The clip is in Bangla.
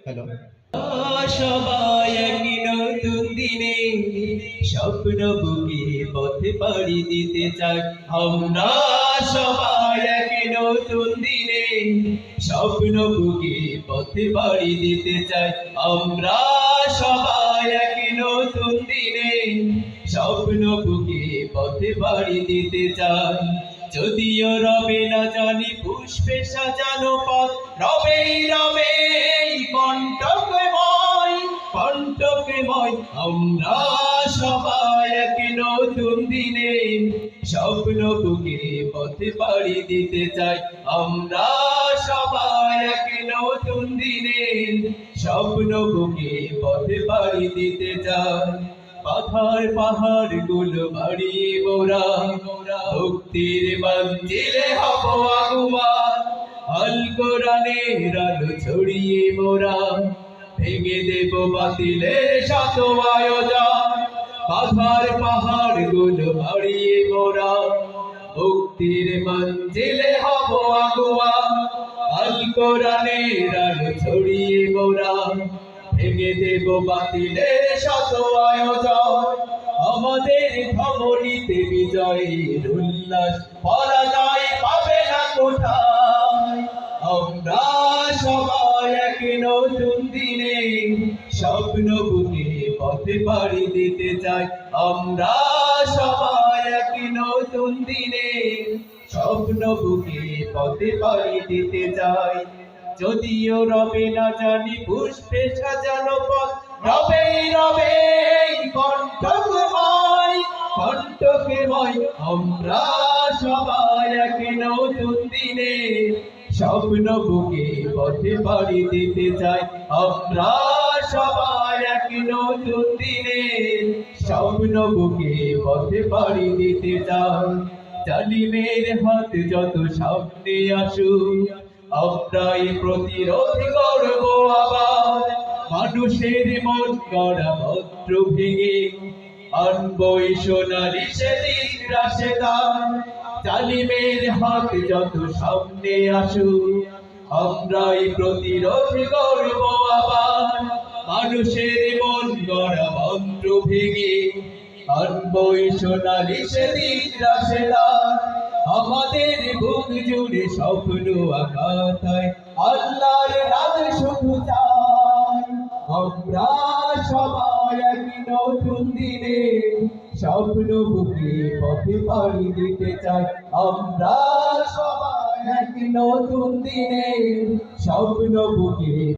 হ্যালো। সবাই এক নতুন দিনে স্বপ্ন বুকে পথে পাড়ি দিতে চাই। আমরা সবাই এক নতুন দিনে স্বপ্ন বুকে পথে পাড়ি দিতে চাই। আমরা সবাই এক নতুন দিনে স্বপ্ন বুকে পথে পাড়ি দিতে চাই। যদিও রবে না জানি পুষ্পে সাজানো পথ, রবে রবে কণ্টকময় আমরা সবাই এক নতুন দিনে স্বপ্ন বুকে পথে পাড়ি দিতে চাই। আমরা সবাই এক নতুন দিনে স্বপ্ন বুকে পথে পাড়ি দিতে চাই। পাহাড় গুলো বাড়িয়ে মোরা ভক্তির মঞ্জিলে হব আগুয়ান। আল কোরআনের আলো ছড়িয়ে মোরা ভেঙে দেব বাতিলের শত আয়োজন। পাহাড় গুলো বাড়িয়ে মোরা ভক্তির মঞ্জিলে হব আগুয়ান। আল কোরআনের আলো ছড়িয়ে মোরা ভেঙে দেব বাতিলের শত আয়োজন। আমাদের ধমনীতে বিজয়ের উল্লাস, পরাজয় পাবে না কোথায়। আমরা সবাই এক নতুন দিনে স্বপ্ন বুকে পথে পাড়ি দিতে চাই। আমরা সবাই এক নতুন দিনে স্বপ্ন বুকে পথে পাড়ি দিতে চাই। যদিও রবে না জানি পুষ্পে সাজানো পথ, রবে রবে কণ্টকময় আমরা সবাই এক নতুন দিনে স্বপ্ন বুকে পথে পাড়ি দিতে চাই। আমরা সবাই এক নতুন দিনে স্বপ্ন বুকে পথে পাড়ি দিতে চাই। জালিমের হাত যত সামনে আসুক, আমরাই প্রতিরোধ করব আবার। মানুষের মন গড়া মন্ত্র ভেঙে আনবই সোনালি সেদিন রাশেদার। জালিমের হাত যত সামনে আসুক, আমরাই প্রতিরোধ করব আবার। মানুষের মন গড়া মন্ত্র ভেঙে আনবই সোনালি সেদিন রাশেদার। আমাদের বুক জুড়ে স্বপ্ন আকাতায় আল্লাহর রাজ শুধু চাই। আমরা সবাই এক নতুন দিনে স্বপ্ন বুকে পথে পাড়ি দিতে চাই। আমরা সবাই এক নতুন দিনে স্বপ্ন বুকে